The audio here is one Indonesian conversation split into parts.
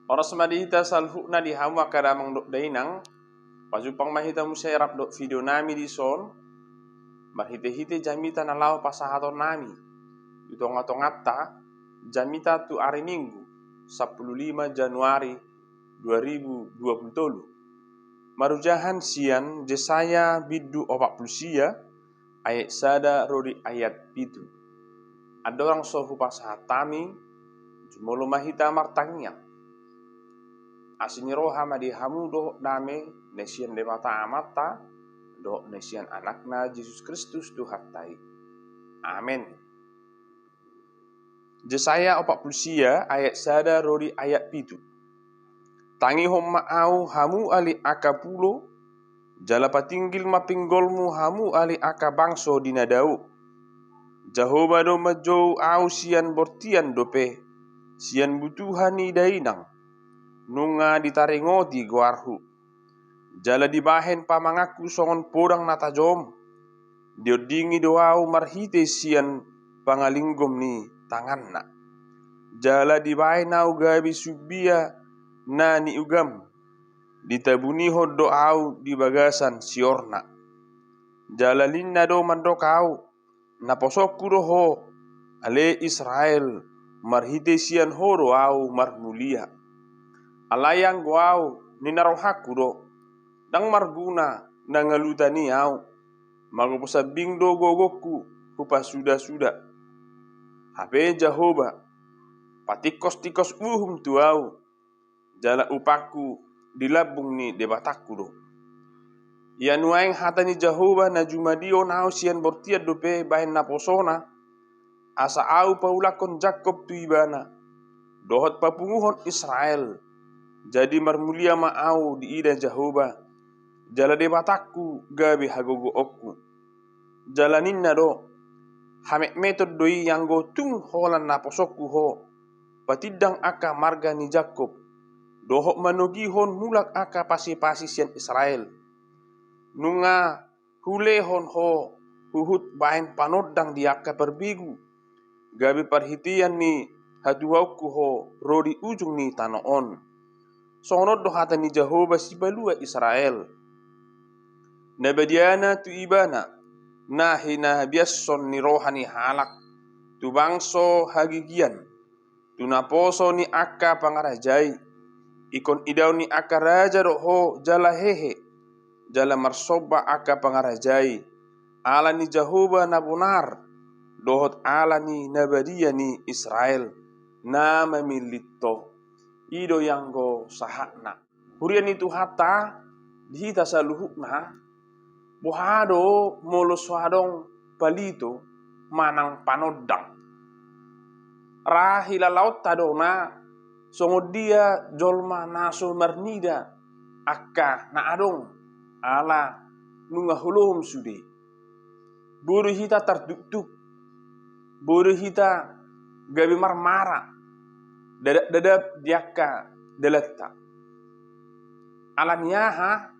Oras madita salhu na di hawa kadamang dok dainang pajupang mahita muserap dok video nami di son marhite-hite jamita na lao pasahaton nami itonga-tongata jamita tu hari Minggu 15 Januari 2023 marujahan sian Jesaya biddu 40 ayat sada rodi ayat pitu ada orang sohu pasahatami jumolo mahita martangnya asiniroha madi hamudo dame nesian demata amata do nesian anakna Yesus Kristus Tuhattai. Amin. Jesaya 40 ayat sada rodi ayat pitu. Tangi homma au hamu ali akapulo jala patinggil mapinggolmu hamu ali aka bangso dinadau. Jahoba do majou au sian bortian dope sian butuhani dainang nunga ditaringoti guarhu jala dibahen pamangaku songon podang natajom diodingi doau marhite sian pangalinggom ni tanganna jala dibahen au gabi subia na ni ugam ditabuniho doau di bagasan siorna jala linna do mandokau naposokku doho ale Israel marhite sian horo au marmulia alayang guau ninarohaku do dang marguna nangalutani au magopusabing do gogoku hupa sudah habe Jahoba patikos-tikos tuau jala upaku dilabung ni debatakku do yanuaing hatani Jahoba na jumadio nau sian bortiat dope bahen naposona asa au paulakon Jakob tuibana dohot papunguhon Israel jadi marmulia ma'au di ida Jahoba jala debatakku gabi hagogo okku jalaninna do hamek metod doi yang go tung holan naposokku ho patidang aka marga ni Jakob dohok manogihon mulak aka pasi-pasi sian Israel nunga hulehon ho huhut bahen panodang di aka perbigu gabi perhitian ni hatuaukku ho rodi ujung ni tanoon sonod do hata ni Jahoba sibalua Israel nabadiana tu ibana nahina biasson ni rohani halak tu bangso hagigian tu naposo ni akka pangarajai ikon idau ni akka raja roho jala hehe jala marsoba akka pangarajai ala ni Jahoba nabunar dohot ala ni nabadia ni Israel na memilito ido yang go sahakna hurian itu hata dihita saluhukna bohado moloswadong palito manang panodang rahila laut tadona songodia jolma naso marnida akka na adong ala nunga hulum sude buru hita tarduk buru hita gabi marmara dadap diaka deleta alaniaha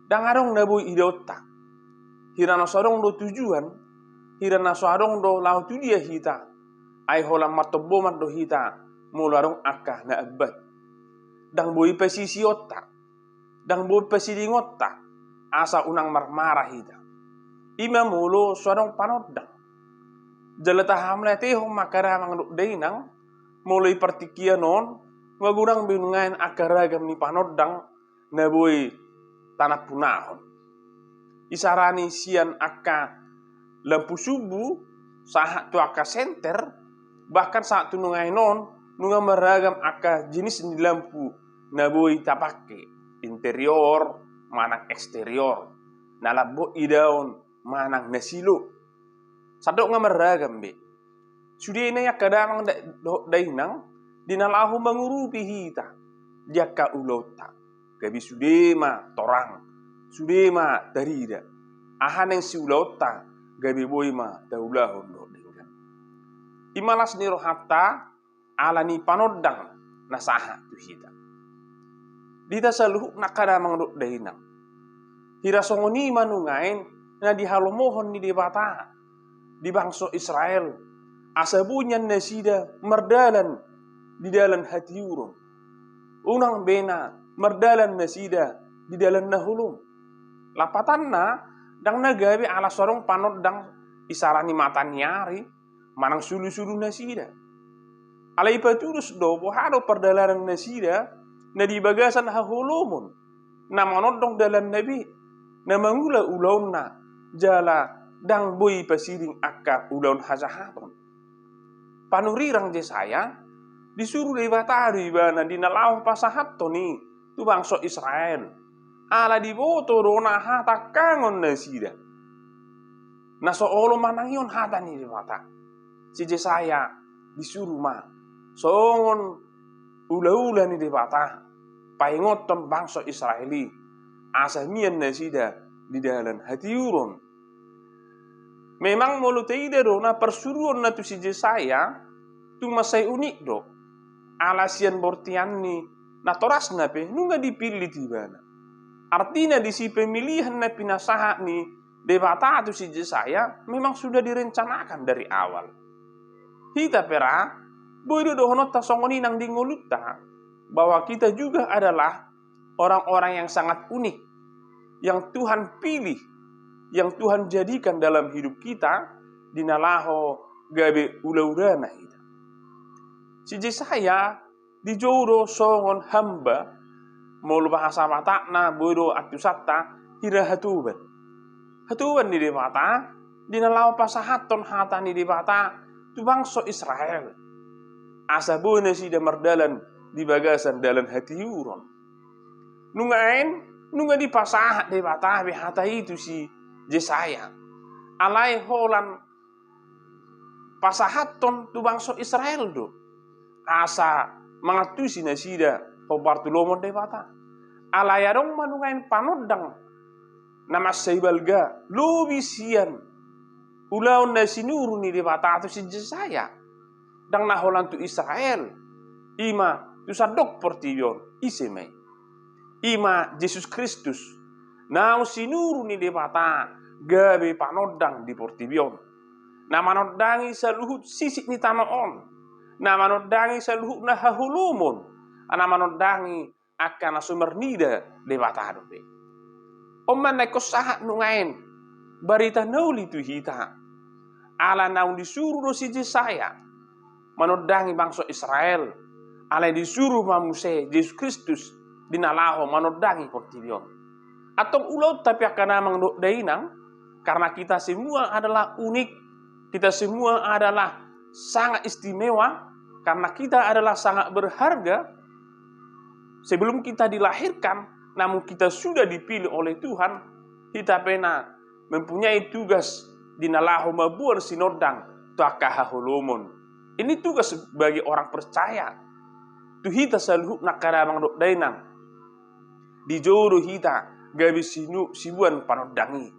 dangarong nabu idota hirana sorong do tujuan hirana sorong do lau tu dia hita ai holam matoboman do hita mularong akka na abad dang boi pesisi otta dang boi pesidingota asa unang marmara hita ima mulo sorong panodang jalata hamle te hom makara mang deinang mulai pertikian non ngagurang binungain akaragam ni panodang naboi tanah punahon isarani sian akka lampu subuh saat tu akka senter bahkan saat tu nungai non nunga meragam akka jenis di lampu naboi tapake interior manang eksterior nalabo idaon manang nasilo sadok nga meragam be sudah ini ya kadang dainang dinalahu mengurupi hita jaka ulota gabi sudema torang sudema darida ahan yang si ulota gabi boima daulahon do dengan imalas ni rohata alani panodang nasaha tu hita dita saluhuk nakadamang do dainang hira songoni manungain na dihalomohon ni debata di bangsa Israel asabunyan nasida merdalan di dalam hati urun unang bena merdalan nasida di dalan nahulum. Lapatanna dang nagabi ala sorong panot dang isarani matan nyari manang sulu-sulu nasida. Ala ipaturus do bohado perdalaran nasida na di bagasan hahulumun na manodong dalan nabi na mangula ulaun na jala dang boy pasiring akka ulaun hasahaton. Panurirang Jesaya disuruh debatari bana dinalaw pasahaton ni tu bangsa Israel. Ala diboto rona hata kangon nasida. Na soolo manangion hata ni debata. Si Jesaya disuruh ma songon ula-ula ni debata paingoton bangsa Israeli asamian nasida di dalam hati urun. Memang molutei rona persuruan na tu si Jesaya tu masai unik do. Alasian bortian ni natoras nape nunga dipilih tibana. Artinya di si pemilihan na pinasaha ni debata tu si Jesaya memang sudah direncanakan dari awal. Hita pera boido dohonot tasongoni nang dingolutta bahwa kita juga adalah orang-orang yang sangat unik yang Tuhan pilih, yang Tuhan jadikan dalam hidup kita dinalaho gabe ula-ulana hita. Si Jesaya dijoro songon hamba mulu bahasa matakna boido atusatta hira hatuban. Hatuban di debata dinalaho pasahaton hata ni debata tu bangsa Israel. Asa bona sida merdalan di bagasan dalan hati uron. Nunga di pasahat debata hata itu si Jesaya. Alai holan pasahaton tu bangsa Israel do. Asa mangatusi na sida Bartolomon debata. Alai adong manungain panodang nama saibalga lobisian ulaon na sinuru ni debata tu si Jesaya. Dang naholan tu Israel ima tu sadok portion isemai. Ima Yesus Kristus nau sinuru ni debata gabe panodang di portibion. Na manodangi saluhut sisik ni tanoon. Na manodangi saluhut na hahulumon. Na manodangi akan sumernida debata dobe. Oman na kosahat nungain barita nauli tu hita. Ala naun disuruh si Jesaya manodangi bangsa Israel. Ala disuruh mamuse Yesus Kristus dinalaho manodangi portibion. Atau ulau tapi akan namang dainang karena kita semua adalah unik, kita semua adalah sangat istimewa karena kita adalah sangat berharga. Sebelum kita dilahirkan, namun kita sudah dipilih oleh Tuhan, kita pernah mempunyai tugas dinalaho mabuan sinodang tuakahahulumon. Ini tugas bagi orang percaya. Tu hita saluhuk nakaramang dok dainang. Di joro hita gabi sibuan panodangi.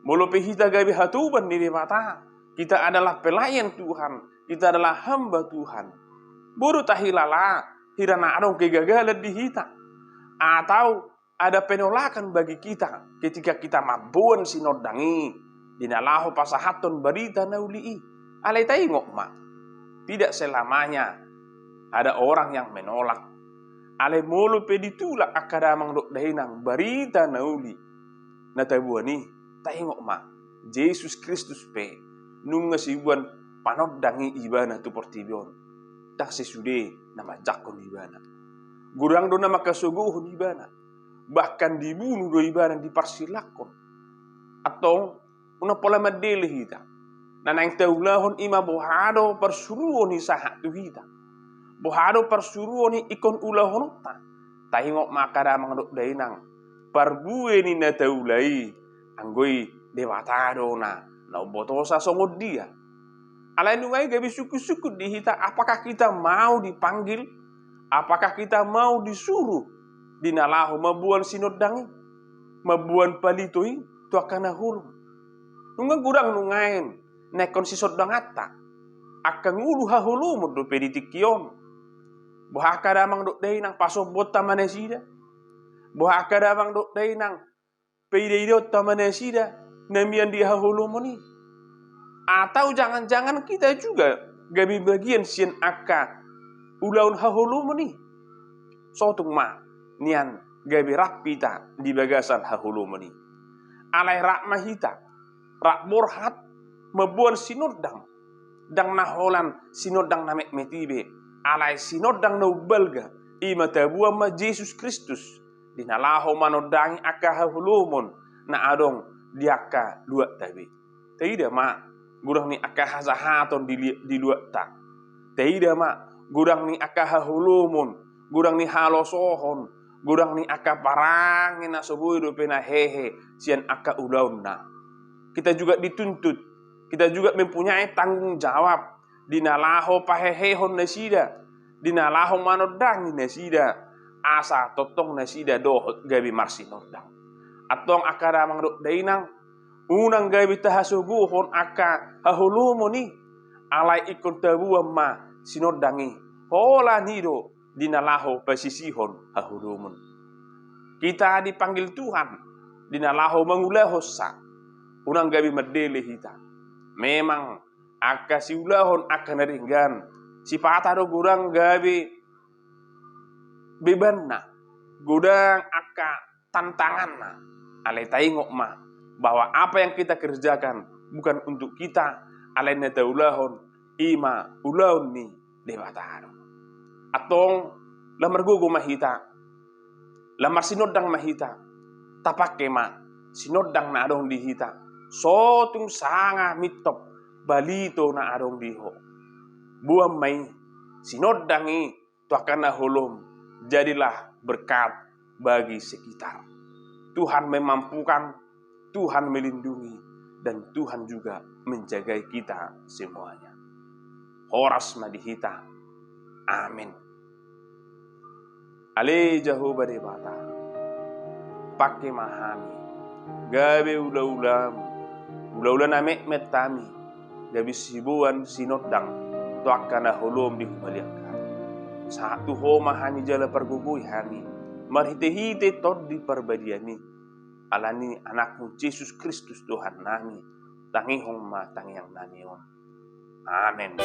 Molope hita gabi hatuban di mata. Kita adalah pelayan Tuhan. Kita adalah hamba Tuhan. Bodoh tahilala hirana adong kegagalan di hita. Atau ada penolakan bagi kita ketika kita mabuan sinodangi. Dinalaho pasahaton barita naulii. Alay tayo ngok ma. Tidak selamanya ada orang yang menolak. Ale molo peditulak akadamang dok dahinang barita nauli. Natabuani tengok ma. Yesus Kristus pe nunga sibuan panodangi ibana tu portibion. Tak sesude nama jakon ibana. Gurang do nama kasuguhun ibana. Bahkan dibunuh do ibana diparsilakon. Atau una pola madele hita. Nanang taulahon ima bohado persuruon ni sahat tu hita. Bohado persuruon ni ikon ulahonota. Tahingok makadamang dok dainang. Parbue ni na taulai. Anggoi debatado na botosa songod dia. Alay nungay gabi suku-suku di hita. Apakah kita mau dipanggil? Apakah kita mau disuruh dinalaho mabuan sinodangi? Mabuan palitoi tu akan nahulung. Nungga gudang nungain. Nekon si sodangata akan ngulu hahulu do peditikion. Bohaka damang dok dainang pasobot tamanesida. Bohaka damang dok dainang peididot tamanesida namian di hahulu moni. Atau jangan-jangan kita juga gabi bagian sian akka ulaun hahulu moni. sotung ma nian gabi rapita di bagasan hahulumani. Alai rak mahita, rak borhat mebuan sinodang dang naholan sinodang namek metibe. Alai sinodang naubalga ima tabua ma Yesus Kristus dinalaho manodangi aka hahulumun na adong diaka dua tabi. Tidak ma gurang ni aka hazahaton di dua tak. Tidak ma gurang ni aka hahulumun, gurang ni halosohon, gurang ni aka parangin na subuh pena hehe sian aka ulauna. Kita juga dituntut, kita juga mempunyai tanggung jawab dinalaho pahehehon nasida, dinalaho manodangi nasida, asa totong nasida dohot gabi marsinodang. Atong akada mangruk dainang unang gabi tahasuguhon aka hahulumoni alai ikon tabuam ma sinodangi hola nido dinalaho pasisihon hahulumun. Kita dipanggil Tuhan dinalaho mangulahos sa unang gabi madele hita. Memang aka siulahon akan naringgan si patado gurang gabi bebanna gudang aka tantanganna alai taingok ma bahwa apa yang kita kerjakan bukan untuk kita alai nataulahon ima ulaun ni debataro. Atong lamar gugu mahita, lamar sinodang mahita, tapake ma sinodang na adong dihita. Sotung sanga mitop balito na adong diho. Buam may sinodangi tuakan na hulum jadilah berkat bagi sekitar. Tuhan memampukan, Tuhan melindungi, dan Tuhan juga menjaga kita semuanya. Horas madihita. Amin. Ale Jehovah debata. Pakai mahami. Gabe ula-ulam. Ula-ula namek metami. Gabi sibuan sinodang. Tuakan na hulum di humaliangkan. Satu homa hani jala pergugui hani. Marhite-hite tod di perbadiani. Alani anakmu Yesus Kristus Tuhan nami. Tangihong ma tangiang namion. Amin.